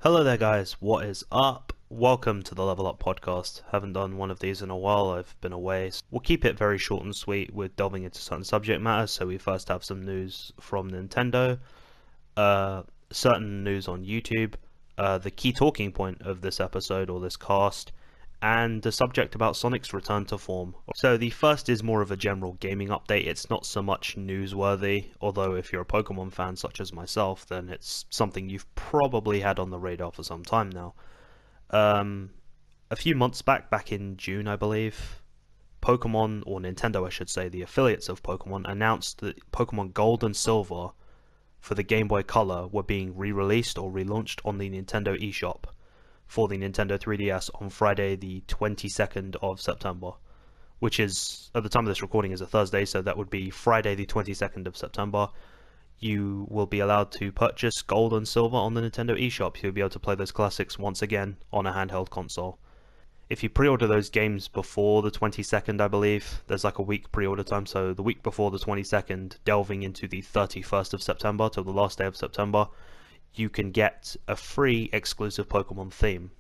Hello there guys, what is up? Welcome to the Level Up podcast. Haven't done one of these in a while, I've been away. We'll keep it very short and sweet with delving into certain subject matter. So we first have some news from Nintendo, certain news on YouTube, the key talking point of this episode or this cast, and the subject about Sonic's return to form. So the first is more of a general gaming update. It's not so much newsworthy, although if you're a Pokemon fan such as myself, then it's something you've probably had on the radar for some time now. A few months back in June I believe, Pokemon, or Nintendo I should say, the affiliates of Pokemon, announced that Pokemon Gold and Silver for the Game Boy Color were being re-released or relaunched on the Nintendo eShop for the Nintendo 3DS on Friday the 22nd of September, which is, at the time of this recording, is a Thursday, so that would be Friday the 22nd of September. You will be allowed to purchase Gold and Silver on the Nintendo eShop. You'll be able to play those classics once again on a handheld console. If you pre-order those games before the 22nd, I believe, there's like a week pre-order time, so the week before the 22nd, delving into the 31st of September, till the last day of September, you can get a free exclusive Pokemon theme,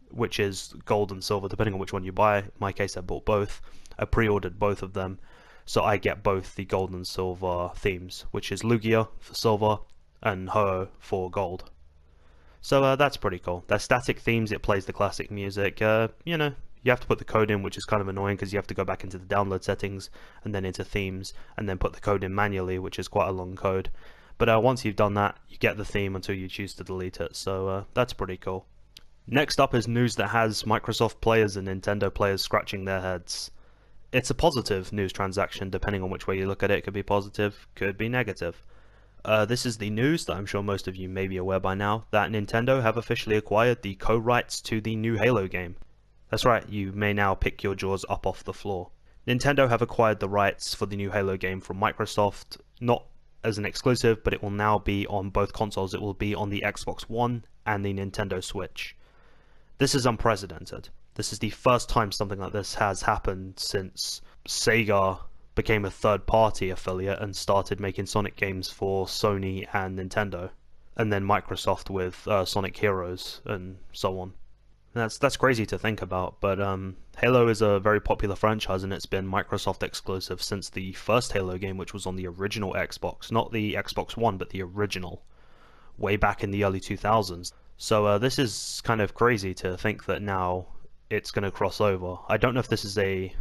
which is Gold and Silver, depending on which one you buy. In my case, I bought both. I pre-ordered both of them, so I get both the Gold and Silver themes, which is Lugia for Silver and Ho for Gold. So that's pretty cool. They're static themes, it plays the classic music. You have to put the code in, which is kind of annoying because you have to go back into the download settings and then into themes and then put the code in manually, which is quite a long code. But once you've done that, you get the theme until you choose to delete it, so that's pretty cool. Next up is news that has Microsoft players and Nintendo players scratching their heads. It's a positive news transaction, depending on which way you look at it. It could be positive, could be negative. This is the news that I'm sure most of you may be aware by now, that Nintendo have officially acquired the co-rights to the new Halo game. That's right, you may now pick your jaws up off the floor. Nintendo have acquired the rights for the new Halo game from Microsoft, not as an exclusive, but it will now be on both consoles. It will be on the Xbox One and the Nintendo Switch. This is unprecedented. This is the first time something like this has happened since Sega became a third-party affiliate and started making Sonic games for Sony and Nintendo, and then Microsoft with Sonic Heroes and so on. That's crazy to think about, but Halo is a very popular franchise and it's been Microsoft exclusive since the first Halo game, which was on the original Xbox, not the Xbox One, but the original, way back in the early 2000s. So this is kind of crazy to think that now it's going to cross over. I don't know if this is a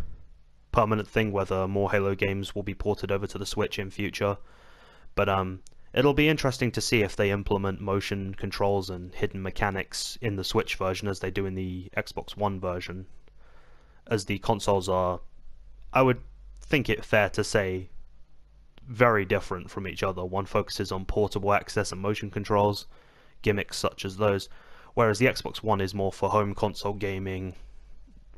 permanent thing, whether more Halo games will be ported over to the Switch in future, but it'll be interesting to see if they implement motion controls and hidden mechanics in the Switch version as they do in the Xbox One version, as the consoles are, I would think it fair to say, very different from each other. One focuses on portable access and motion controls, gimmicks such as those, whereas the Xbox One is more for home console gaming,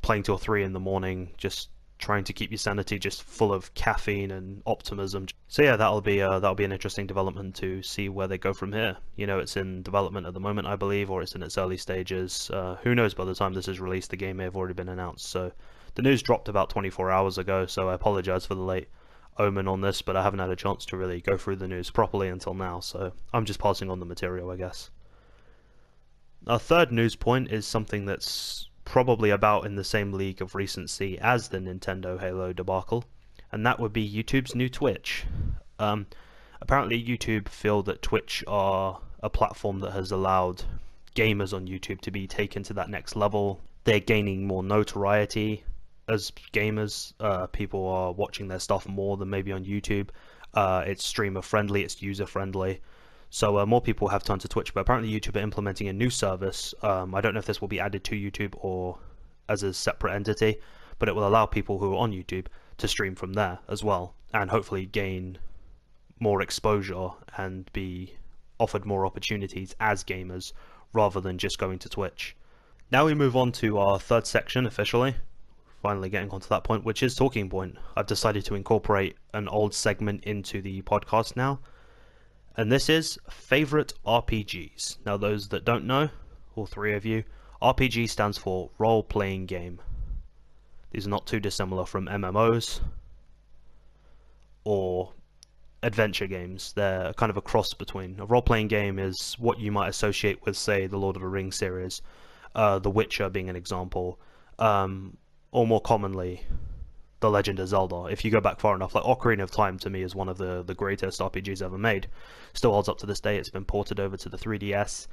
playing till 3 in the morning, just trying to keep your sanity just full of caffeine and optimism. So yeah, that'll be an interesting development to see where they go from here. You know, it's in development at the moment, I believe, or it's in its early stages. Who knows, by the time this is released, the game may have already been announced. So the news dropped about 24 hours ago, so I apologize for the late omen on this, but I haven't had a chance to really go through the news properly until now, so I'm just passing on the material, I guess. Our third news point is something that's probably about in the same league of recency as the Nintendo Halo debacle, and that would be YouTube's new Twitch. Apparently YouTube feel that Twitch are a platform that has allowed gamers on YouTube to be taken to that next level. They're gaining more notoriety as gamers. People are watching their stuff more than maybe on YouTube. It's streamer friendly, it's user friendly. So more people have turned to Twitch, but apparently YouTube are implementing a new service. I don't know if this will be added to YouTube or as a separate entity, but it will allow people who are on YouTube to stream from there as well, and hopefully gain more exposure and be offered more opportunities as gamers, rather than just going to Twitch. Now we move on to our third section officially, finally getting onto that point, which is Talking Point. I've decided to incorporate an old segment into the podcast now, and this is Favorite RPGs. Now those that don't know, all three of you, RPG stands for role-playing game. These are not too dissimilar from MMOs or adventure games. They're kind of a cross between. A role-playing game is what you might associate with, say, the Lord of the Rings series, The Witcher being an example, or more commonly, The Legend of Zelda. If you go back far enough, like Ocarina of Time to me is one of the greatest RPGs ever made. Still holds up to this day. It's been ported over to the 3DS,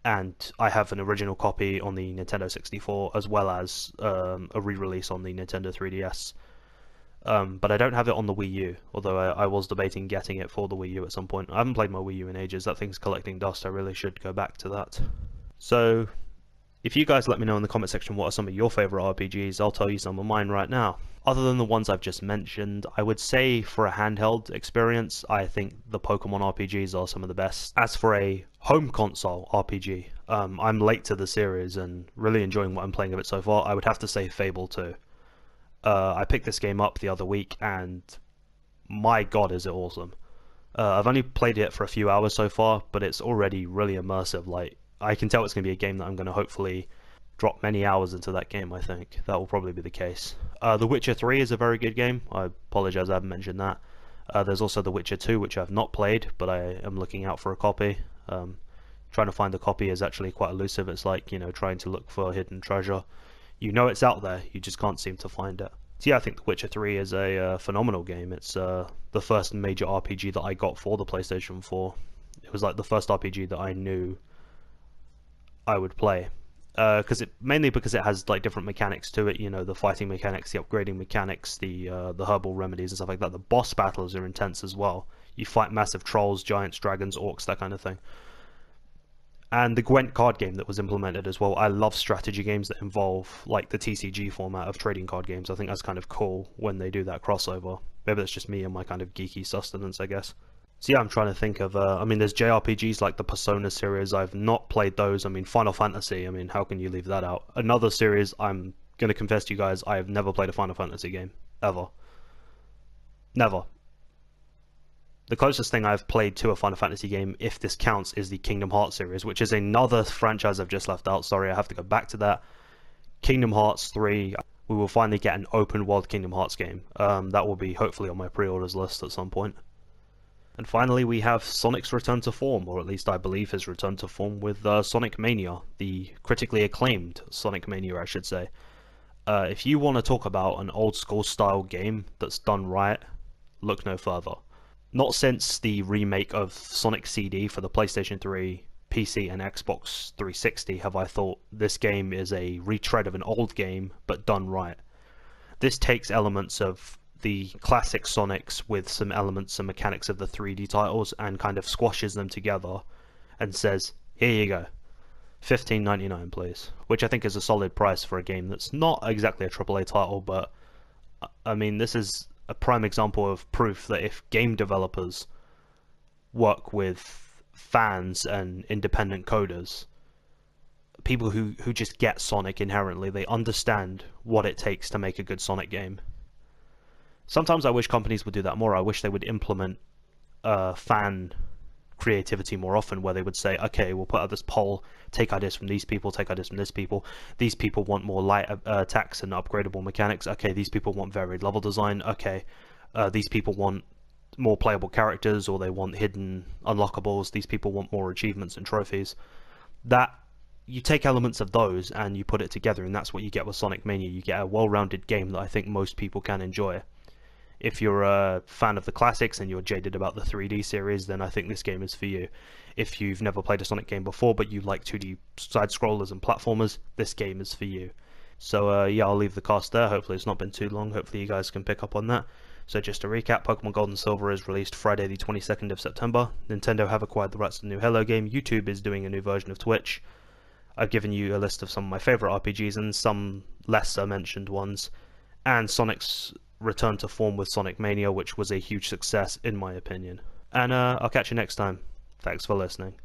and I have an original copy on the Nintendo 64 as well as a re-release on the Nintendo 3DS. But I don't have it on the Wii U, although I was debating getting it for the Wii U at some point. I haven't played my Wii U in ages. That thing's collecting dust. I really should go back to that. So, if you guys let me know in the comment section what are some of your favourite RPGs, I'll tell you some of mine right now. Other than the ones I've just mentioned, I would say for a handheld experience, I think the Pokemon RPGs are some of the best. As for a home console RPG, I'm late to the series and really enjoying what I'm playing of it so far. I would have to say Fable 2. I picked this game up the other week, and my god is it awesome. I've only played it for a few hours so far, but it's already really immersive. Like, I can tell it's going to be a game that I'm going to hopefully drop many hours into that game, I think. That will probably be the case. The Witcher 3 is a very good game. I apologize I haven't mentioned that. There's also The Witcher 2, which I've not played, but I am looking out for a copy. Trying to find a copy is actually quite elusive. It's like, you know, trying to look for hidden treasure. You know it's out there, you just can't seem to find it. So yeah, I think The Witcher 3 is a phenomenal game. It's the first major RPG that I got for the PlayStation 4. It was like the first RPG that I knew I would play. Mainly because it has like different mechanics to it, you know, the fighting mechanics, the upgrading mechanics, the herbal remedies and stuff like that. The boss battles are intense as well. You fight massive trolls, giants, dragons, orcs, that kind of thing. And the Gwent card game that was implemented as well. I love strategy games that involve like the TCG format of trading card games. I think that's kind of cool when they do that crossover. Maybe that's just me and my kind of geeky sustenance, I guess. So yeah, I'm trying to think of, I mean, there's JRPGs like the Persona series. I've not played those. I mean, Final Fantasy, I mean, how can you leave that out? Another series, I'm going to confess to you guys, I have never played a Final Fantasy game. Ever. Never. The closest thing I've played to a Final Fantasy game, if this counts, is the Kingdom Hearts series, which is another franchise I've just left out. Sorry, I have to go back to that. Kingdom Hearts 3, we will finally get an open world Kingdom Hearts game. That will be hopefully on my pre-orders list at some point. And finally, we have Sonic's return to form, or at least I believe his return to form with Sonic Mania, the critically acclaimed Sonic Mania, I should say. If you want to talk about an old school style game that's done right, look no further. Not since the remake of Sonic CD for the PlayStation 3, PC and Xbox 360 have I thought this game is a retread of an old game, but done right. This takes elements of the classic Sonics with some elements and mechanics of the 3D titles and kind of squashes them together and says, here you go, $15.99 please, which I think is a solid price for a game that's not exactly a AAA title, but I mean, this is a prime example of proof that if game developers work with fans and independent coders, people who just get Sonic inherently, they understand what it takes to make a good Sonic game. Sometimes I wish companies would do that more. I wish they would implement fan creativity more often, where they would say, okay, we'll put out this poll, take ideas from these people, take ideas from this people. These people want more light attacks and upgradable mechanics. Okay, these people want varied level design. Okay, these people want more playable characters, or they want hidden unlockables. These people want more achievements and trophies. That you take elements of those and you put it together, and that's what you get with Sonic Mania. You get a well-rounded game that I think most people can enjoy. If you're a fan of the classics and you're jaded about the 3D series, then I think this game is for you. If you've never played a Sonic game before, but you like 2D side-scrollers and platformers, this game is for you. So yeah, I'll leave the cast there. Hopefully it's not been too long. Hopefully you guys can pick up on that. So just to recap, Pokemon Gold and Silver is released Friday the 22nd of September. Nintendo have acquired the rights to the new Halo game. YouTube is doing a new version of Twitch. I've given you a list of some of my favourite RPGs and some lesser mentioned ones. And Sonic's return to form with Sonic Mania, which was a huge success in my opinion. And I'll catch you next time. Thanks for listening.